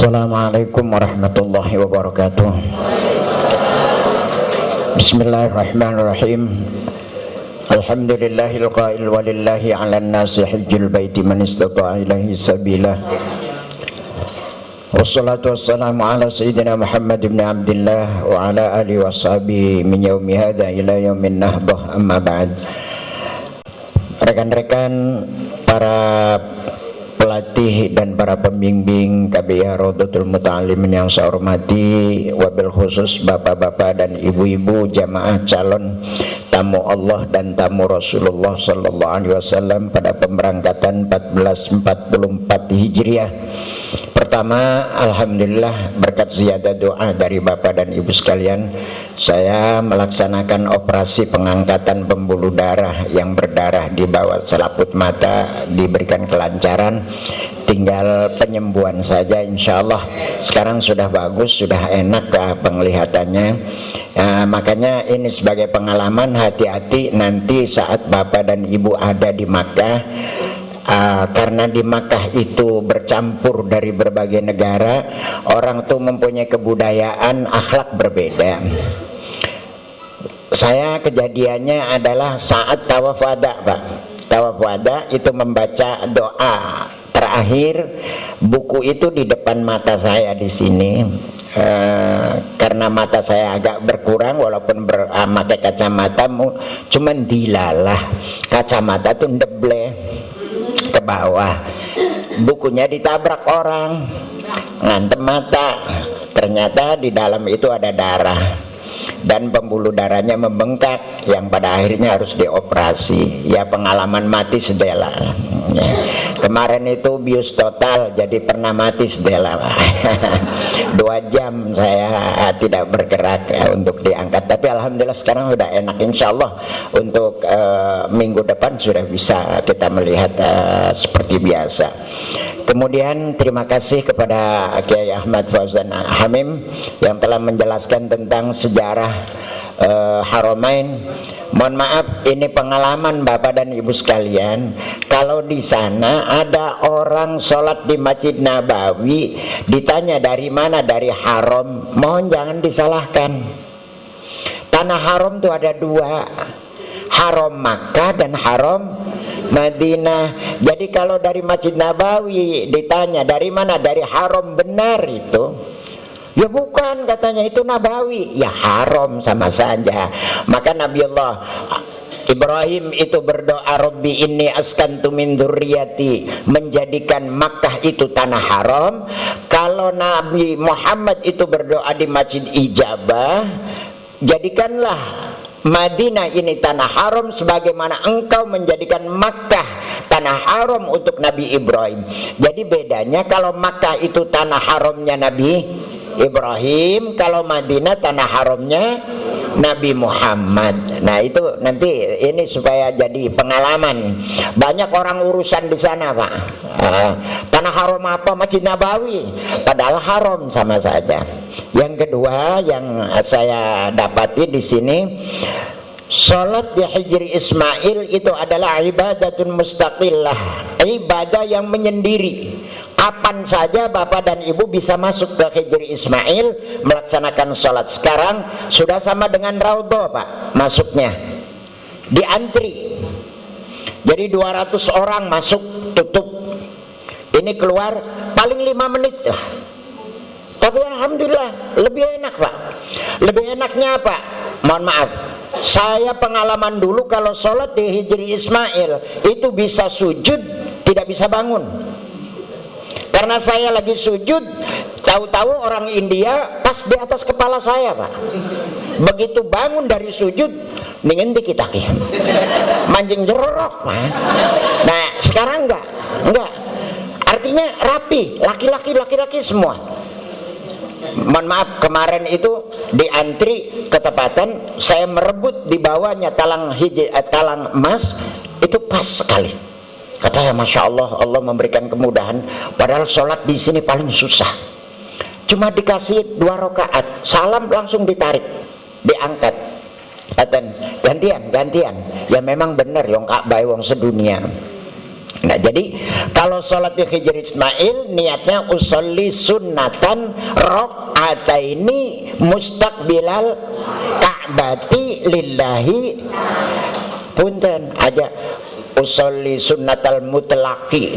Assalamualaikum warahmatullahi wabarakatuh. Bismillahirrahmanirrahim. Alhamdulillahil qail walillahi 'alan nasi hajjul baiti man istata'a ilaihi sabila. Wassalatu wassalamu ala sayyidina Muhammad ibn Abdillah wa ala alihi washabihi min yaumi hadza ila yaumin nahdah, amma ba'd. Rekan-rekan para pelatih dan para pembimbing KBIH Raudhatul Muta'allimin yang saya hormati, wabil khusus bapak-bapak dan ibu-ibu jamaah calon tamu Allah dan tamu Rasulullah sallallahu alaihi wasallam pada pemberangkatan 1444 Hijriah. Pertama, alhamdulillah berkat ziyadah doa dari bapak dan ibu sekalian, saya melaksanakan operasi pengangkatan pembuluh darah yang berdarah di bawah selaput mata diberikan kelancaran, tinggal penyembuhan saja insyaallah. Sekarang sudah bagus, sudah enak penglihatannya. Makanya ini sebagai pengalaman, hati-hati nanti saat bapak dan ibu ada di Makkah. Karena di Makkah itu bercampur dari berbagai negara, orang tuh mempunyai kebudayaan, akhlak berbeda. Saya kejadiannya adalah saat tawaf wada, Pak. Tawaf wada itu membaca doa terakhir, buku itu di depan mata saya di sini. Karena mata saya agak berkurang walaupun memakai kacamata, cuman dilalah kacamata tuh ndeble ke bawah, bukunya ditabrak orang, ngantem mata, ternyata di dalam itu ada darah dan pembuluh darahnya membengkak yang pada akhirnya harus dioperasi. Ya, pengalaman mati sedela ya. Kemarin itu bius total, jadi pernah mati sedela 2 jam saya tidak bergerak untuk diangkat, tapi alhamdulillah sekarang sudah enak. Insyaallah untuk minggu depan sudah bisa kita melihat seperti biasa. Kemudian terima kasih kepada Kiai Ahmad Fauzan Hamim yang telah menjelaskan tentang sejarah Haramain. Mohon maaf, ini pengalaman bapak dan ibu sekalian. Kalau di sana ada orang sholat di Masjid Nabawi, ditanya dari mana, dari haram, mohon jangan disalahkan. Tanah haram itu ada 2, haram Makkah dan haram Madinah. Jadi kalau dari Masjid Nabawi ditanya dari mana, dari haram benar itu, ya bukan, katanya itu Nabawi, ya haram sama saja. Maka Nabiullah Ibrahim itu berdoa, Rabbi inni askantu min dzurriyyati, menjadikan Makkah itu tanah haram. Kalau Nabi Muhammad itu berdoa di Masjid Ijabah, jadikanlah Madinah ini tanah haram sebagaimana engkau menjadikan Makkah tanah haram untuk Nabi Ibrahim. Jadi bedanya, kalau Makkah itu tanah haramnya Nabi Ibrahim, kalau Madinah tanah haramnya Nabi Muhammad. Nah itu nanti ini supaya jadi pengalaman. Banyak orang urusan di sana, Pak. Tanah haram apa? Masjid Nabawi, padahal haram sama saja. Yang kedua yang saya dapati di sini, sholat di Hijri Ismail itu adalah ibadatun mustaqillah, ibadah yang menyendiri. Kapan saja bapak dan ibu bisa masuk ke Hijri Ismail melaksanakan sholat. Sekarang sudah sama dengan Raudhah, Pak, masuknya di antri. Jadi 200 orang masuk, tutup. Ini keluar paling 5 menit lah. Tapi alhamdulillah lebih enak, Pak. Lebih enaknya apa? Mohon maaf, saya pengalaman dulu kalau sholat di Hijri Ismail itu bisa sujud, tidak bisa bangun. Karena saya lagi sujud, tahu-tahu orang India pas di atas kepala saya, Pak. Begitu bangun dari sujud, ningen dikit aki, manjing jerok, Pak. Nah sekarang enggak. Artinya rapi, laki-laki semua. Mohon maaf, kemarin itu di antri ketepatan saya merebut di bawahnya talang emas, itu pas sekali. Katanya Masya Allah, Allah memberikan kemudahan. Padahal sholat di sini paling susah. Cuma dikasih 2 rakaat, salam langsung ditarik, diangkat. Gantian. Ya memang benar, yang Ka'bah wong sedunia. Nah, jadi kalau sholat di Hijri Ismail niatnya usolli sunnatan rok'ataini mustaqbilal ka'bati lillahi. Punten aja usolli sunnatal mutlaqi.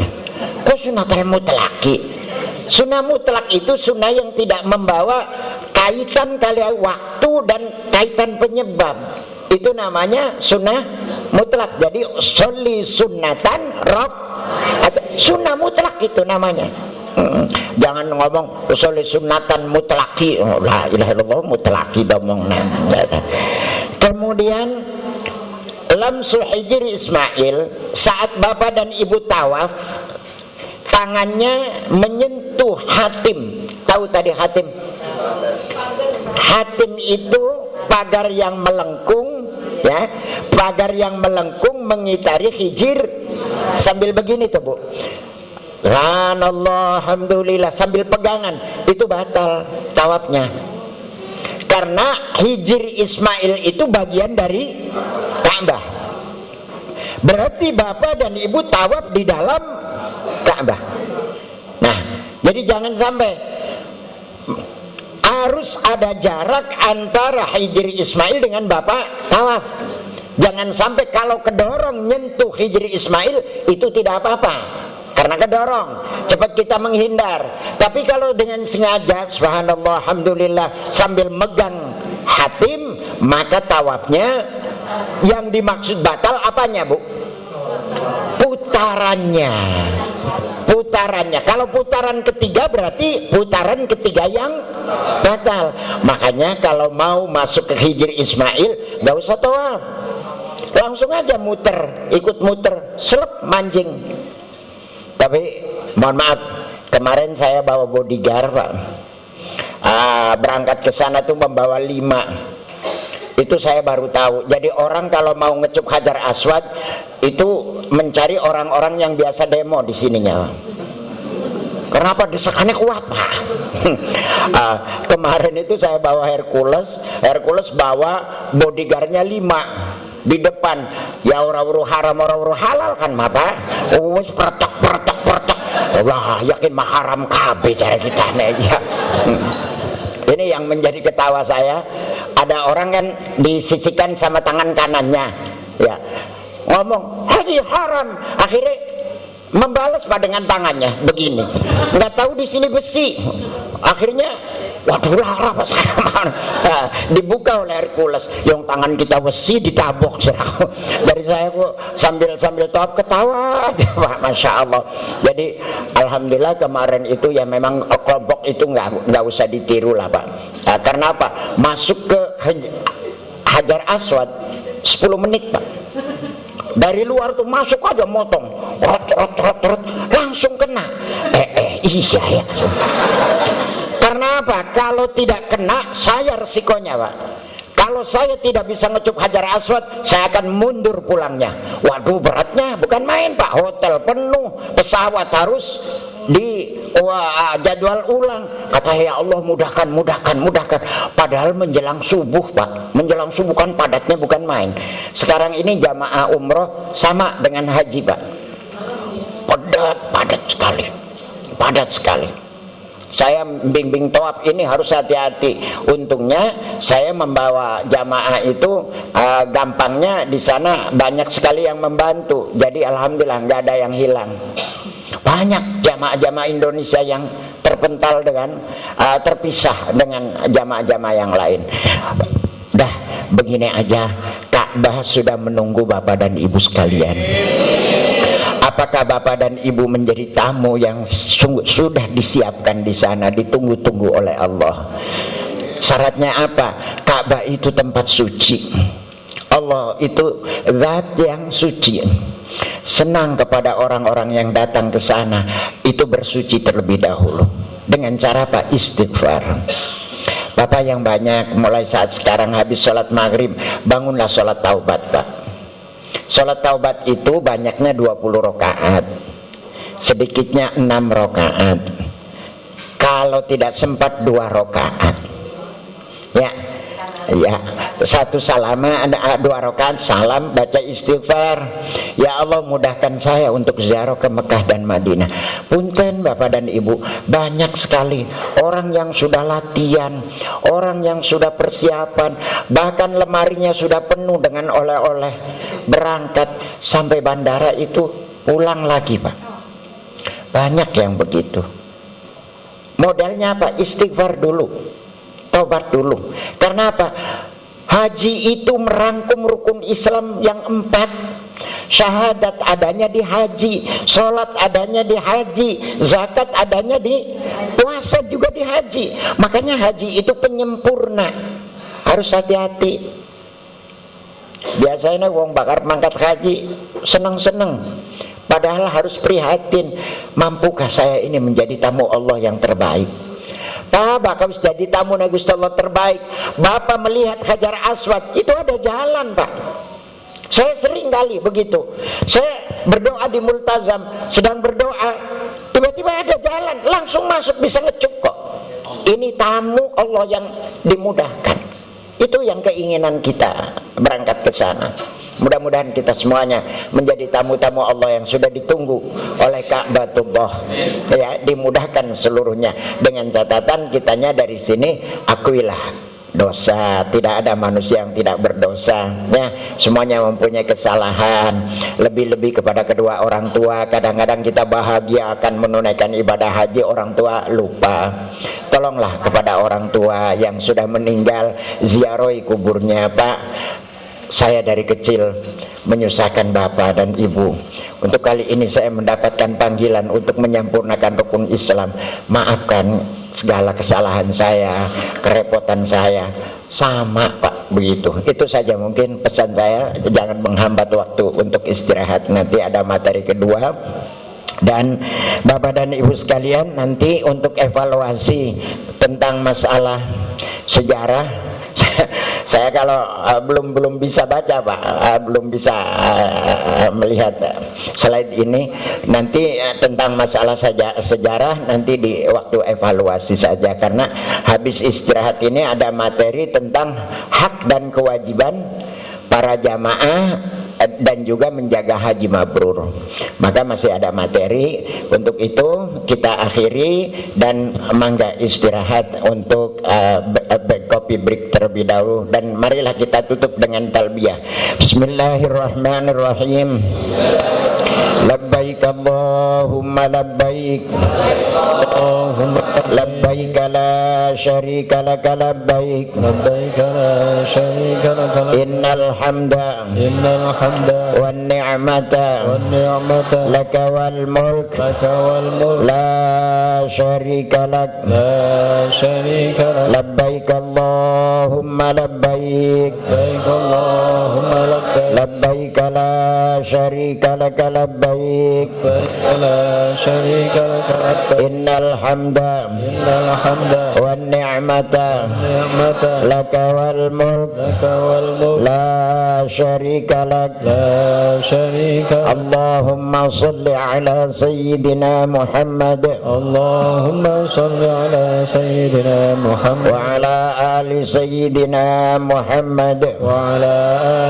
Kok sunnatal mutlaqi? Sunnah mutlak itu sunnah yang tidak membawa kaitan kali waktu dan kaitan penyebab. Itu namanya sunnah mutlak. Jadi sholli sunnatan rok, sunnah mutlak itu namanya. Jangan ngomong sholli sunnatan mutlaki. La ilaha illallah mutlaki domong. Kemudian lamsul hijri Ismail, saat bapak dan ibu tawaf, tangannya menyentuh hatim. Tahu tadi hatim? Hatim itu pagar yang melengkung, ya, pagar yang melengkung mengitari hijir sambil begini tuh Bu. Subhanallah, alhamdulillah, sambil pegangan, itu batal tawafnya. Karena hijir Ismail itu bagian dari Ka'bah. Berarti bapak dan ibu tawaf di dalam Ka'bah. Nah, jadi jangan sampai, harus ada jarak antara hijri Ismail dengan bapak tawaf. Jangan sampai kalau kedorong nyentuh hijri Ismail itu tidak apa-apa, karena kedorong cepat kita menghindar. Tapi kalau dengan sengaja, subhanallah, alhamdulillah, sambil megang hatim, maka tawafnya yang dimaksud batal apanya Bu? Putarannya. Kalau putaran ketiga berarti putaran ketiga yang batal. Makanya kalau mau masuk ke hijri Ismail gak usah tawaf, langsung aja muter, ikut muter, selep mancing. Tapi mohon maaf, kemarin saya bawa bodyguard Pak, berangkat ke sana tuh membawa 5. Itu saya baru tahu. Jadi orang kalau mau ngecup Hajar Aswad itu mencari orang-orang yang biasa demo di sininya. Kenapa? Desakannya kuat Pak. Kemarin itu saya bawa Hercules bawa bodyguardnya 5 di depan. Ya orang-orang haram, orang-orang halal kan Pak. Wes pertek. Wah, yakin mah haram kabeh cara kita ya. Ini yang menjadi ketawa saya. Ada orang kan disisikan sama tangan kanannya, ya, ngomong haji haram, akhirnya membalas Pak dengan tangannya begini. Nggak tahu di sini besi. Akhirnya waduh lara Pak saya. Dibuka oleh Hercules, yang tangan kita besi ditabok. Dari saya kok sambil tawaf ketawa aja Pak, masya Allah. Jadi alhamdulillah kemarin itu ya memang kelompok itu nggak usah ditiru lah Pak. Karena apa? Masuk ke Hajar Aswad 10 menit Pak. Dari luar tuh masuk aja motong, langsung kena. Iya ya. Karena apa? Kalau tidak kena, saya resikonya Pak. Kalau saya tidak bisa ngecup Hajar Aswad, saya akan mundur pulangnya. Waduh, beratnya bukan main Pak. Hotel penuh, pesawat harus di jadwal ulang. Kata ya Allah, mudahkan. Padahal menjelang subuh Pak, menjelang subuh kan padatnya bukan main. Sekarang ini jamaah umroh sama dengan haji Pak, padat sekali. Saya bimbing tawaf ini harus hati-hati. Untungnya saya membawa jamaah itu gampangnya di sana banyak sekali yang membantu. Jadi alhamdulillah nggak ada yang hilang. Banyak jamaah-jamaah Indonesia yang terpental dengan terpisah dengan jamaah-jamaah yang lain. Dah begini aja, Ka'bah sudah menunggu Bapak dan Ibu sekalian. Apakah Bapak dan Ibu menjadi tamu yang sudah disiapkan di sana, ditunggu-tunggu oleh Allah? Syaratnya apa? Ka'bah itu tempat suci. Allah itu zat yang suci. Senang kepada orang-orang yang datang ke sana itu bersuci terlebih dahulu. Dengan cara apa? Istighfar. Bapak yang banyak, mulai saat sekarang habis sholat maghrib, bangunlah sholat taubat Pak. Sholat taubat itu banyaknya 20 rakaat, sedikitnya 6 rakaat. Kalau tidak sempat 2 rakaat. Ya, Ya, satu salama, ada 2 rakaat salam, baca istighfar. Ya Allah, mudahkan saya untuk ziarah ke Mekah dan Madinah. Punten Bapak dan Ibu, banyak sekali orang yang sudah latihan, orang yang sudah persiapan, bahkan lemarinya sudah penuh dengan oleh-oleh, berangkat sampai bandara itu pulang lagi, Pak. Banyak yang begitu. Modalnya apa? Istighfar dulu, tobat dulu. Karena apa? Haji itu merangkum rukun Islam yang 4. Syahadat adanya di haji, sholat adanya di haji, zakat adanya di puasa juga di haji. Makanya haji itu penyempurna. Harus hati-hati. Biasanya wong bakar mangkat haji seneng-seneng, padahal harus prihatin. Mampukah saya ini menjadi tamu Allah yang terbaik? Pak, Bapak harus jadi tamu Nabi Allah terbaik. Bapak melihat Hajar Aswad, itu ada jalan, Pak. Saya sering kali begitu. Saya berdoa di Multazam, sedang berdoa, tiba-tiba ada jalan, langsung masuk, bisa ngecup kok. Ini tamu Allah yang dimudahkan. Itu yang keinginan kita berangkat ke sana. Mudah-mudahan kita semuanya menjadi tamu-tamu Allah yang sudah ditunggu oleh Ka'batullah, ya, dimudahkan seluruhnya. Dengan catatan kitanya dari sini akuilah dosa, tidak ada manusia yang tidak berdosa, ya, semuanya mempunyai kesalahan. Lebih-lebih kepada kedua orang tua, kadang-kadang kita bahagia akan menunaikan ibadah haji, orang tua lupa. Tolonglah kepada orang tua yang sudah meninggal, ziarahi kuburnya. Pak, saya dari kecil menyusahkan bapak dan ibu. Untuk kali ini saya mendapatkan panggilan untuk menyempurnakan rukun Islam. Maafkan segala kesalahan saya, kerepotan saya. Sama, Pak, begitu. Itu saja mungkin pesan saya. Jangan menghambat waktu untuk istirahat. Nanti ada materi kedua. Dan Bapak dan Ibu sekalian, nanti untuk evaluasi tentang masalah sejarah, saya kalau belum bisa baca, Pak, belum bisa melihat slide ini. Nanti tentang masalah sejarah nanti di waktu evaluasi saja, karena habis istirahat ini ada materi tentang hak dan kewajiban para jamaah dan juga menjaga haji mabrur. Maka masih ada materi. Untuk itu kita akhiri dan mangga istirahat untuk kopi break terlebih dahulu. Dan marilah kita tutup dengan talbiyah. Bismillahirrahmanirrahim. Labbaik Allahumma labbaik, labbaik la syarika laka labbaik, labbaik la syarika laka, innal hamda wan ni'mata laka wal mulk la syarika lak, labbaik Allahumma labbaik, labbaik la syarika laka labbaik, innal hamda wan ni'mata laka wal mulk la syarika lak. Allahumma salli ala sayyidina Muhammad, Allahumma salli ala sayyidina Muhammad wa ala ali sayyidina Muhammad wa ala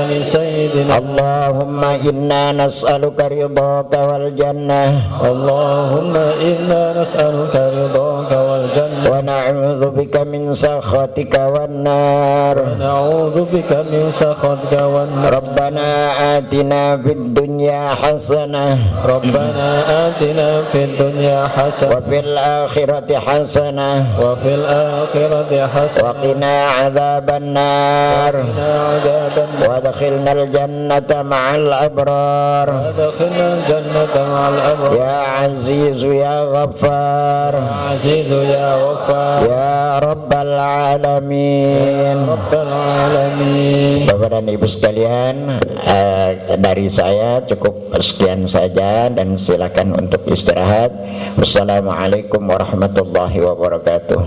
ali sayyidina. Allahumma inna nas'aluka ridhaka wal jannah, Allahumma inna nas'aluka ridhaka wal jannah wa na'udzu bika min sakhatika wan nar, wa na'udzu bika min sakhatika wan nar. Rabbana atina fid dunya hasanah, Rabbana atina fid dunya hasanah wa fil akhirati hasanah, wa fil akhirati hasanah wa qina adzaban nar, wa adkhilnal jannata ma'al abrar, ya azizu ya ghaffar, ya azizu ya ghaffar, ya rabbal alamin. Bapak dan Ibu sekalian, dari saya cukup sekian saja dan silakan untuk istirahat. Wassalamualaikum warahmatullahi wabarakatuh.